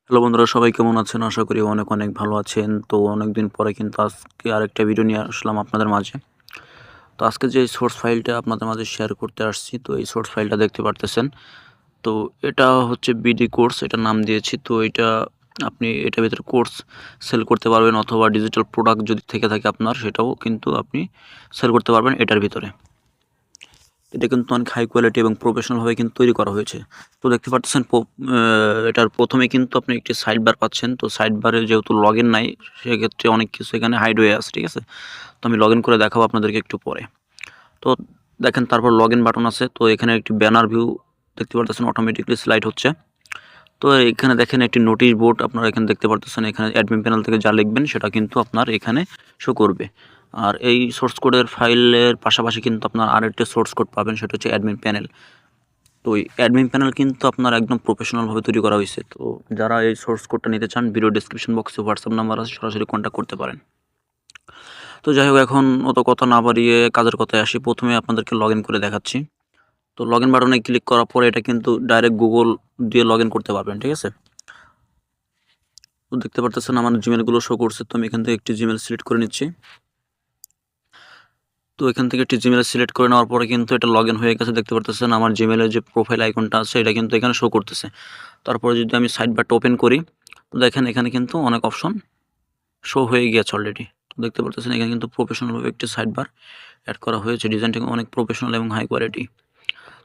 Hello বন্ধুরা, সবাই কেমন আছেন? আশা করি অনেক অনেক ভালো আছেন। তো অনেকদিন পরে কিন্তু আজকে আরেকটা ভিডিও নিয়ে আসলাম আপনাদের মাঝে। তো আজকে যে সোর্স ফাইলটা আপনাদের মাঝে শেয়ার করতে আসছি, তো এই সোর্স ফাইলটা দেখতে পারতেছেন। তো এটা হচ্ছে বিডি কোর্স, এটার নাম দিয়েছি। তো এটা আপনি এটার ভিতরে কোর্স সেল করতে পারবেন, অথবা ডিজিটাল প্রোডাক্ট যদি থেকে থাকে আপনার, সেটাও কিন্তু আপনি সেল করতে পারবেন এটার ভিতরে। এটা কিন্তু অনেক হাই কোয়ালিটি এবং প্রফেশনালভাবে কিন্তু তৈরি করা হয়েছে। তো দেখতে পাচ্ছেন এটার প্রথমে কিন্তু আপনি একটি সাইড বার পাচ্ছেন। তো সাইড বারে যেহেতু লগইন নাই, সেক্ষেত্রে অনেক কিছু এখানে হাইড হয়ে আছে, ঠিক আছে? তো আমি লগইন করে দেখাবো আপনাদেরকে একটু পরে। তো দেখেন, তারপর লগইন বাটন আছে। তো এখানে একটি ব্যানার ভিউ দেখতে পারতেছেন, অটোমেটিকলি স্লাইড হচ্ছে। তো এখানে দেখেন একটি নোটিশ বোর্ড আপনারা এখানে দেখতে পারতেছেন। এখানে অ্যাডমিন প্যানেল থেকে যা লিখবেন সেটা কিন্তু আপনার এখানে শো করবে। আর এই সোর্স কোডের ফাইলের পাশাপাশি কিন্তু আপনার আরেকটি সোর্স কোড পাবেন, সেটা হচ্ছে অ্যাডমিন প্যানেল। তো এই অ্যাডমিন প্যানেল কিন্তু আপনার একদম প্রফেশনালভাবে তৈরি করা হয়েছে। তো যারা এই সোর্স কোডটা নিতে চান, ভিডিও ডেসক্রিপশন বক্সে হোয়াটসঅ্যাপ নাম্বার আছে, সরাসরি কন্ট্যাক্ট করতে পারেন। তো যাই হোক, এখন অত কথা না বাড়িয়ে কাজের কথায় আসি। প্রথমে আপনাদেরকে লগ ইন করে দেখাচ্ছি। তো লগ ইন বাটনে ক্লিক করার পরে এটা কিন্তু ডাইরেক্ট গুগল দিয়ে লগ ইন করতে পারবেন, ঠিক আছে? তো দেখতে পারতেছেন আমার জিমেলগুলো শো করছে। তো আমি এখান থেকে একটি জিমেল সিলেক্ট করে নিচ্ছি। তো এখান থেকে একটি জিমেল সিলেক্ট করে নেওয়ার পরে কিন্তু এটা লগ ইন হয়ে গেছে। দেখতে পারতেছেন আমার জিমেলের যে প্রোফাইল আইকনটা আছে, এটা কিন্তু এখানে শো করতেছে। তারপরে যদি আমি সাইড বারটা ওপেন করি, তো দেখেন এখানে কিন্তু অনেক অপশন শো হয়ে গিয়েছে অলরেডি। তো দেখতে পারতেছেন এখানে কিন্তু প্রফেশনালভাবে একটি সাইড বার অ্যাড করা হয়েছে। ডিজাইনটা অনেক প্রফেশনাল এবং হাই কোয়ালিটি।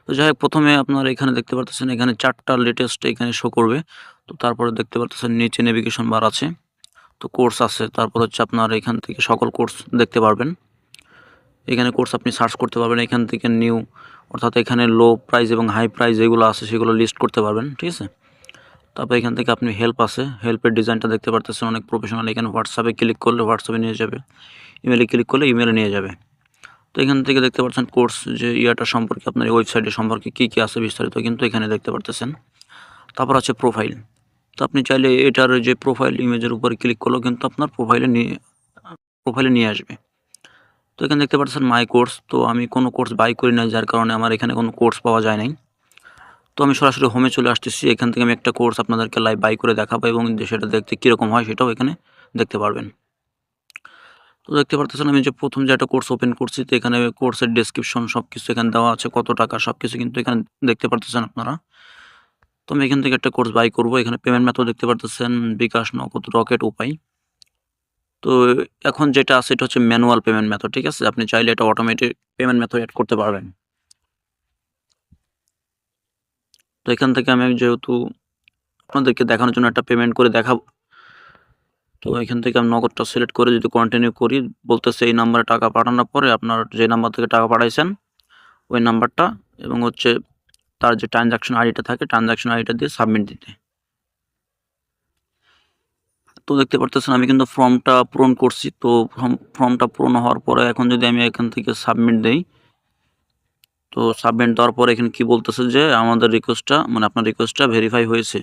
তো যাই হোক, প্রথমে আপনার এখানে দেখতে পারতেছেন এখানে 4টা লেটেস্ট এখানে শো করবে। তো তারপরে দেখতে পারতেছেন নিচে নেভিগেশন বার আছে। তো কোর্স আছে। তারপর হচ্ছে আপনার এখান থেকে সকল কোর্স দেখতে পারবেন। এখানে কোর্স আপনি সার্চ করতে পারবেন। এখান থেকে নিউ, অর্থাৎ এখানে লো প্রাইস এবং হাই প্রাইস যেগুলো আছে সেগুলো লিস্ট করতে পারবেন, ঠিক আছে? তারপর এখান থেকে আপনি হেল্প আছে, হেল্পের ডিজাইনটা দেখতে পারতেছেন অনেক প্রফেশনাল। এখানে হোয়াটসঅ্যাপে ক্লিক করলে হোয়াটসঅ্যাপে নিয়ে যাবে, ইমেলে ক্লিক করলে ইমেলে নিয়ে যাবে। তো এখান থেকে দেখতে পাচ্ছেন কোর্স যে ইয়াটা সম্পর্কে, আপনার এই ওয়েবসাইটের সম্পর্কে কী কী আছে বিস্তারিত কিন্তু এখানে দেখতে পারতেছেন। তারপর আছে প্রোফাইল। তো আপনি চাইলে এটার যে প্রোফাইল ইমেজের উপরে ক্লিক করলেও কিন্তু আপনার প্রোফাইলে নিয়ে আসবে। তো এখানে দেখতে পাচ্ছেন মাই কোর্স। তো আমি কোনো কোর্স বাই করি নাই, যার কারণে আমার এখানে কোনো কোর্স পাওয়া যায় নাই। তো আমি সরাসরি হোমে চলে আসতেছি। এখান থেকে আমি একটা কোর্স আপনাদেরকে লাইভ বাই করে দেখাবো, এবং সেটা দেখতে কীরকম হয় সেটাও এখানে দেখতে পারবেন। তো দেখতে পারতেছেন আমি যে প্রথম যে একটা কোর্স ওপেন করছি, তো এখানে কোর্সের ডেসক্রিপশন সব কিছু এখানে দেওয়া আছে, কত টাকা সব কিছু কিন্তু এখানে দেখতে পারতেছেন আপনারা। তো আমি এখান থেকে একটা কোর্স বাই করব। এখানে পেমেন্ট মেথড দেখতে পারতেছেন, বিকাশ, নগদ, রকেট, উপায়। তো এখন যেটা আছে এটা হচ্ছে ম্যানুয়াল পেমেন্ট মেথড, ঠিক আছে? আপনি চাইলে এটা অটোমেটিক পেমেন্ট মেথড এড করতে পারবেন। তো এখান থেকে আমি যেহেতু আপনাদেরকে দেখানোর জন্য একটা পেমেন্ট করে দেখাবো, তো এখান থেকে আমি নগদটা সিলেক্ট করে যদি কন্টিনিউ করি, বলতেছে এই নাম্বারে টাকা পাঠানোর পরে আপনার যে নাম্বার থেকে টাকা পাঠাইছেন ওই নাম্বারটা, এবং হচ্ছে তার যে ট্রানজাকশন আইডিটা থাকে, ট্রানজাকশন আইডিটা দিয়ে সাবমিট দিতে। তো দেখতে পারতেছেন আমি কিন্তু ফর্মটা পূরণ করছি। তো ফর্মটা পূরণ হওয়ার পরে এখন যদি আমি এখান থেকে সাবমিট দেই, তো সাবমিট দেওয়ার পরে এখানে কি বলতেছে যে আমাদের রিকোয়েস্টটা, মানে আপনার রিকোয়েস্টটা ভেরিফাই হয়েছে,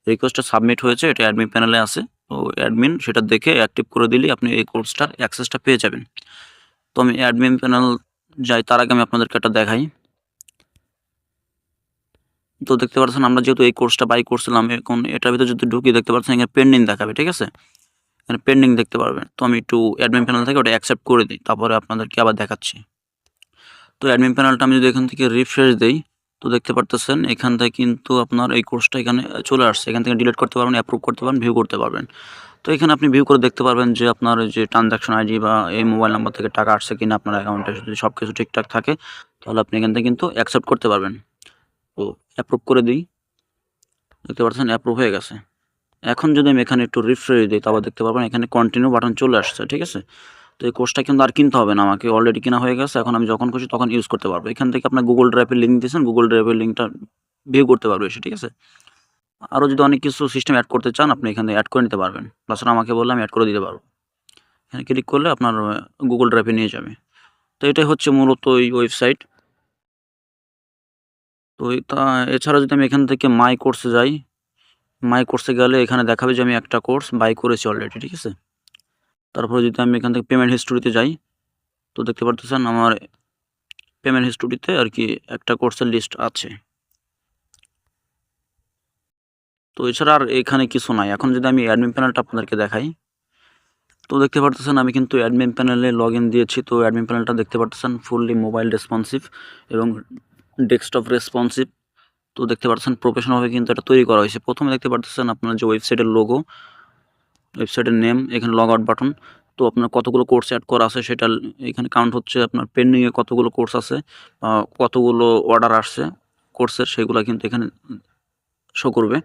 রিকোয়েস্টটা সাবমিট হয়েছে, এটা অ্যাডমিন প্যানেলে আছে। তো অ্যাডমিন সেটা দেখে অ্যাক্টিভ করে দিলেই আপনি এই কোর্সটার অ্যাক্সেসটা পেয়ে যাবেন। তো আমি অ্যাডমিন প্যানেল যাই, তার আগে আমি আপনাদেরকে একটা দেখাই। তো দেখতে পাচ্ছেন আমরা যেহেতু এই কোর্সটা বাই করছিলাম, এখন এটার ভিতরে যদি ঢুকি দেখতে পাচ্ছেন এখানে পেন্ডিং দেখাবে, ঠিক আছে? এখানে পেন্ডিং দেখতে পারবেন। তো আমি একটু অ্যাডমিন প্যানেল থেকে ওটা অ্যাকসেপ্ট করে দিই, তারপরে আপনাদেরকে আবার দেখাচ্ছি। তো অ্যাডমিন প্যানেলটা আমি যদি এখান থেকে রিফ্রেশ দেই, তো দেখতে পারতেছেন এখান থেকে কিন্তু আপনার এই কোর্সটা এখানে চলে আসছে। এখান থেকে ডিলিট করতে পারবেন, অ্যাপ্রুভ করতে পারবেন, ভিউ করতে পারবেন। তো এখানে আপনি ভিউ করে দেখতে পারবেন যে আপনার যে ট্রানজাকশন আইডি বা এই মোবাইল নাম্বার থেকে টাকা আসছে কিনা আপনার অ্যাকাউন্টে। যদি সব কিছু ঠিকঠাক থাকে তাহলে আপনি এখান থেকে কিন্তু অ্যাকসেপ্ট করতে পারবেন। তো অ্যাপ্রুভ করে দিই, দেখতে পাচ্ছেন অ্যাপ্রুভ হয়ে গেছে। এখন যদি আমি এখানে একটু রিফ্রেশ দিই, তারপর দেখতে পারবেন এখানে কন্টিনিউ বাটন চলে আসছে, ঠিক আছে? তো এই কোর্সটা কিন্তু আর কিনতে হবে না আমাকে, অলরেডি কেনা হয়ে গেছে। এখন আমি যখন খুশি তখন ইউজ করতে পারবো। এখান থেকে আপনার গুগল ড্রাইভের লিঙ্ক দিয়েছেন, গুগল ড্রাইভের লিঙ্কটা ভিউ করতে পারবে এসে, ঠিক আছে? আরও যদি অনেক কিছু সিস্টেম অ্যাড করতে চান আপনি এখানে অ্যাড করে নিতে পারবেন। তাছাড়া আমাকে বললে আমি অ্যাড করে দিতে পারবো। এখানে ক্লিক করলে আপনার গুগল ড্রাইভে নিয়ে যাবে। তো এটাই হচ্ছে মূলত এই ওয়েবসাইট। তো এছাড়া যদি আমি এখান থেকে মাই কোর্সে যাই, মাই কোর্সে গেলে এখানে দেখাবে যে আমি একটা কোর্স বাই করেছি অলরেডি, ঠিক আছে? তারপরে যদি আমি এখান থেকে পেমেন্ট হিস্টোরিতে যাই, তো দেখতে পারতেছেন আমার পেমেন্ট হিস্টোরিতে আর কি একটা কোর্সের লিস্ট আছে। তো এছাড়া আর এখানে কিছু নাই। এখন যদি আমি অ্যাডমিন প্যানেলটা আপনাদেরকে দেখাই, তো দেখতে পারতেছেন আমি কিন্তু অ্যাডমিন প্যানেলে লগ ইন দিয়েছি। তো অ্যাডমিন প্যানেলটা দেখতে পারতেছেন ফুললি মোবাইল রেসপন্সিভ এবং ডেস্কটপ রেসপন্সিভ। তো দেখতে পাচ্ছেন প্রফেশনালভাবে কিন্তু এটা তৈরি করা হয়েছে। প্রথমে দেখতে পারতেছেন আপনার যে ওয়েবসাইটের লোগো, ওয়েবসাইটের নেম, এখানে লগ আউট বাটন। তো আপনার কতগুলো কোর্স অ্যাড করা আছে সেটা এখানে কাউন্ট হচ্ছে। আপনার পেন্ডিংয়ে কতগুলো কোর্স আছে, কতগুলো অর্ডার আসছে কোর্সের, সেগুলো কিন্তু এখানে শো করবে।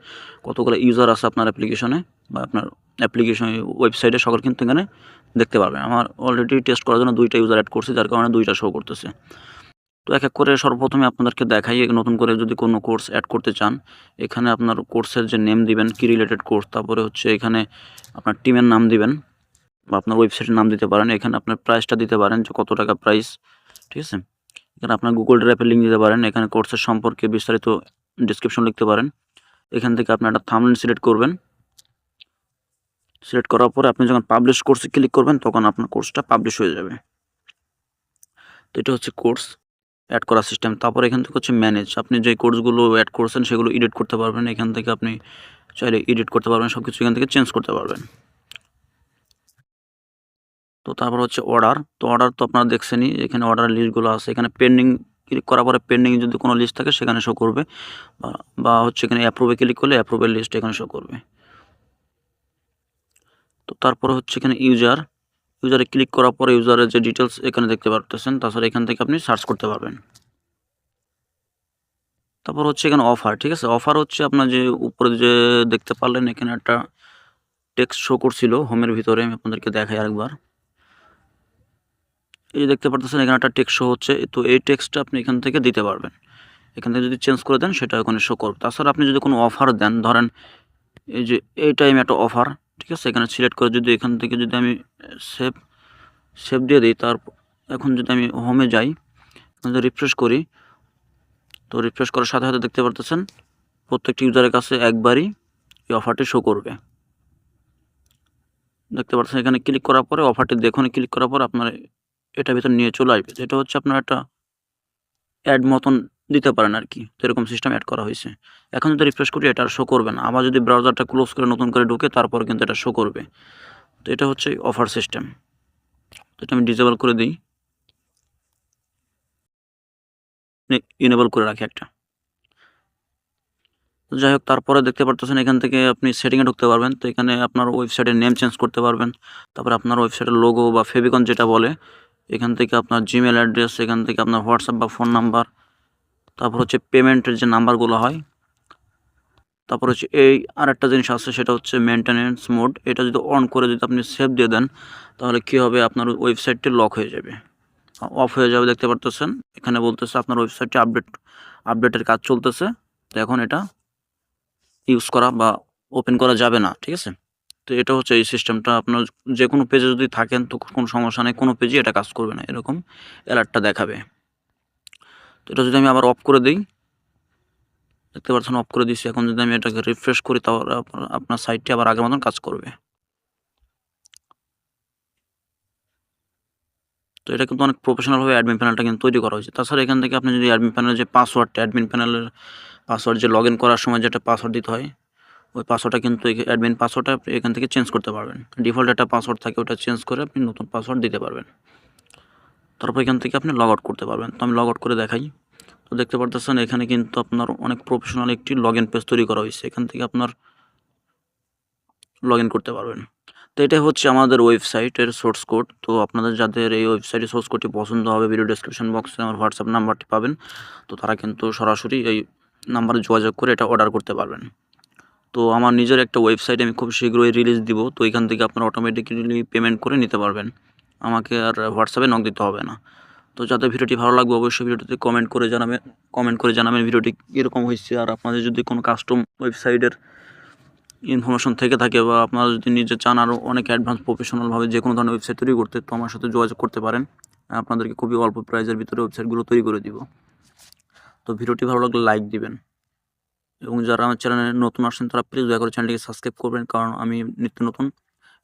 কতগুলো ইউজার আছে আপনার অ্যাপ্লিকেশনে বা আপনার অ্যাপ্লিকেশন ওয়েবসাইটে, সকল কিন্তু এখানে দেখতে পারবেন। আমার অলরেডি টেস্ট করার জন্য 2টা ইউজার অ্যাড করছি, যার কারণে 2টা শো করতেছে। তো এক এক করে সর্বপ্রথমে আপনাদেরকে দেখাই, নতুন করে যদি কোনো কোর্স অ্যাড করতে চান, এখানে আপনার কোর্সের যে নেম দিবেন, কি রিলেটেড কোর্স, তারপরে হচ্ছে এখানে আপনার টিমের নাম দিবেন বা আপনার ওয়েবসাইটের নাম দিতে পারেন। এখানে আপনার প্রাইসটা দিতে পারেন যে কত টাকা প্রাইস, ঠিক আছে। এখানে আপনার গুগল ড্রাইভের লিঙ্ক দিতে পারেন। এখানে কোর্সের সম্পর্কে বিস্তারিত ডিসক্রিপশন লিখতে পারেন। এখান থেকে আপনি একটা থাম্বনেল সিলেক্ট করবেন। সিলেক্ট করার পরে আপনি যখন পাবলিশ কোর্সে ক্লিক করবেন, তখন আপনার কোর্সটা পাবলিশ হয়ে যাবে। তো এটা হচ্ছে কোর্স অ্যাড করার সিস্টেম। তারপর এখান থেকে হচ্ছে ম্যানেজ। আপনি যে কোর্সগুলো অ্যাড করছেন সেগুলো এডিট করতে পারবেন। এখান থেকে আপনি চাইলে এডিট করতে পারবেন, সব কিছু এখান থেকে চেঞ্জ করতে পারবেন। তো তারপর হচ্ছে অর্ডার। তো অর্ডার তো আপনারা দেখছেনই, এখানে অর্ডার লিস্টগুলো আছে। এখানে পেন্ডিং ক্লিক করার পরে পেন্ডিং যদি কোনো লিস্ট থাকে সেখানে শো করবে, বা হচ্ছে এখানে অ্যাপ্রুভে ক্লিক করলে অ্যাপ্রুভের লিস্ট এখানে শো করবে। তো তারপরে হচ্ছে এখানে ইউজারে ক্লিক করার পরে ইউজারের যে ডিটেলস এখানে দেখতে পারতেছেন। তাছাড়া এখান থেকে আপনি সার্চ করতে পারবেন। তারপর হচ্ছে এখানে অফার, ঠিক আছে। অফার হচ্ছে আপনার যে উপরে যে দেখতে পারলেন এখানে একটা টেক্সট শো করছিল হোমের ভিতরে, আমি আপনাদেরকে দেখাই আরেকবার। এই যে দেখতে পারতেছেন এখানে একটা টেক্সট শো হচ্ছে। তো এই টেক্সটটা আপনি এখান থেকে দিতে পারবেন। এখান থেকে যদি চেঞ্জ করে দেন সেটা ওখানে শো করবে। তাছাড়া আপনি যদি কোনো অফার দেন, ধরেন এই যে এই টাইমে একটা অফার, ঠিক আছে, এখানে সিলেক্ট করে যদি এখান থেকে যদি আমি সেভ দিয়ে দিই, এখন যদি আমি হোমে যাই, যদি রিফ্রেশ করি, তো রিফ্রেশ করার সাথে সাথে দেখতে পারতেছেন প্রত্যেকটি ইউজারের কাছে একবারই এই অফারটি শো করবে। দেখতে পাচ্ছেন এখানে ক্লিক করার পরে অফারটি দেখুন, ক্লিক করার পর আপনার এটা ভিতর নিয়ে চলে আসবে। এটা হচ্ছে আপনার একটা অ্যাড মতন দিতে পারেন আর কি। তো এরকম সিস্টেম অ্যাড করা হয়েছে। এখন যদি রিফ্রেশ করি এটা আর শো করবে না। আবার যদি ব্রাউজারটা ক্লোজ করে নতুন করে ঢুকে তারপর কিন্তু এটা শো করবে। তো এটা হচ্ছে অফার সিস্টেম। তো এটা আমি ডিসেবল করে দিই, ইনেবল করে রাখি একটা। তো যাই হোক, তারপরে দেখতে পারতেছেন এখান থেকে আপনি সেটিংয়ে ঢুকতে পারবেন। তো এখানে আপনার ওয়েবসাইটের নেম চেঞ্জ করতে পারবেন। তারপরে আপনার ওয়েবসাইটের লোগো বা ফেভিকন যেটা বলে, এখান থেকে আপনার জিমেল অ্যাড্রেস, এখান থেকে আপনার হোয়াটসঅ্যাপ বা ফোন নাম্বার, তারপর হচ্ছে পেমেন্টের যে নাম্বারগুলো হয়, তারপর হচ্ছে এই আরেকটা জিনিস আছে সেটা হচ্ছে মেনটেনেন্স মোড। এটা যদি অন করে যদি আপনি সেভ দিয়ে দেন, তাহলে কী হবে, আপনার ওয়েবসাইটটি লক হয়ে যাবে, অফ হয়ে যাবে। দেখতে পারতেছেন এখানে বলতেছে আপনার ওয়েবসাইটটি আপডেটের কাজ চলতেছে। তো এখন এটা ইউজ করা বা ওপেন করা যাবে না, ঠিক আছে। তো এটা হচ্ছে এই সিস্টেমটা। আপনার যে কোনো পেজে যদি থাকেন তো কোনো সমস্যা নেই, কোনো পেজে এটা কাজ করবে না, এরকম অ্যালার্টটা দেখাবে। তো এটা যদি আমি আবার অফ করে দিই, দেখতে পাচ্ছেন অফ করে দিচ্ছি। এখন যদি আমি এটাকে রিফ্রেশ করি তাহলে আপনার সাইটটি আবার আগের মতন কাজ করবে। তো এটা কিন্তু অনেক প্রফেশনালভাবে অ্যাডমিন প্যানেলটা কিন্তু তৈরি করা হয়েছে। তাছাড়া এখান থেকে আপনি যদি অ্যাডমিন প্যানেলের যে পাসওয়ার্ডটা, অ্যাডমিন প্যানেলের পাসওয়ার্ড যে লগ ইন করার সময় যেটা পাসওয়ার্ড দিতে হয়, ওই পাসওয়ার্ডটা কিন্তু অ্যাডমিন পাসওয়ার্ডটা আপনি এখান থেকে চেঞ্জ করতে পারবেন। ডিফল্ট একটা পাসওয়ার্ড থাকে, ওটা চেঞ্জ করে আপনি নতুন পাসওয়ার্ড দিতে পারবেন। তারপর এখান থেকে আপনি লগ আউট করতে পারবেন। তো আমি লগ আউট করে দেখাই। তো দেখতে পারতেছেন এখানে কিন্তু আপনার অনেক প্রফেশনাল একটি লগ ইন পেজ তৈরি করা হয়েছে। এখান থেকে আপনার লগ ইন করতে পারবেন। তো এটাই হচ্ছে আমাদের ওয়েবসাইটের সোর্স কোড। তো আপনাদের যাদের এই ওয়েবসাইটের সোর্স কোডটি পছন্দ হবে, ভিডিও ডেসক্রিপশন বক্সে আমার হোয়াটসঅ্যাপ নাম্বারটি পাবেন। তো তারা কিন্তু সরাসরি এই নাম্বারে যোগাযোগ করে এটা অর্ডার করতে পারবেন। তো আমার নিজের একটা ওয়েবসাইট আমি খুব শীঘ্রই রিলিজ দিব। তো এখান থেকে আপনারা অটোমেটিক্যালি পেমেন্ট করে নিতে পারবেন, আমাকে আর হোয়াটসঅ্যাপে নক দিতে হবে না। তো যাদের ভিডিওটি ভালো লাগবে অবশ্যই ভিডিওটিতে কমেন্ট করে জানাবেন ভিডিওটি কীরকম হয়েছে। আর আপনাদের যদি কোনো কাস্টম ওয়েবসাইটের ইনফরমেশন থেকে থাকে বা আপনারা যদি নিজে চান আরও অনেক অ্যাডভান্স প্রফেশনালভাবে যে কোনো ধরনের ওয়েবসাইট তৈরি করতে, তো আমার সাথে যোগাযোগ করতে পারেন। আপনাদেরকে খুবই অল্প প্রাইসের ভিতরে ওয়েবসাইটগুলো তৈরি করে দিব। তো ভিডিওটি ভালো লাগলে লাইক দিবেন, এবং যারা আমার চ্যানেলে নতুন আসছেন তারা প্লিজ দয়া করে চ্যানেলটিকে সাবস্ক্রাইব করবেন, কারণ আমি নিত্য নতুন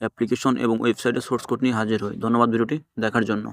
অ্যাপ্লিকেশন এবং ওয়েবসাইটের সোর্স কোড নিয়ে হাজির হই। ধন্যবাদ ভিডিওটি দেখার জন্য।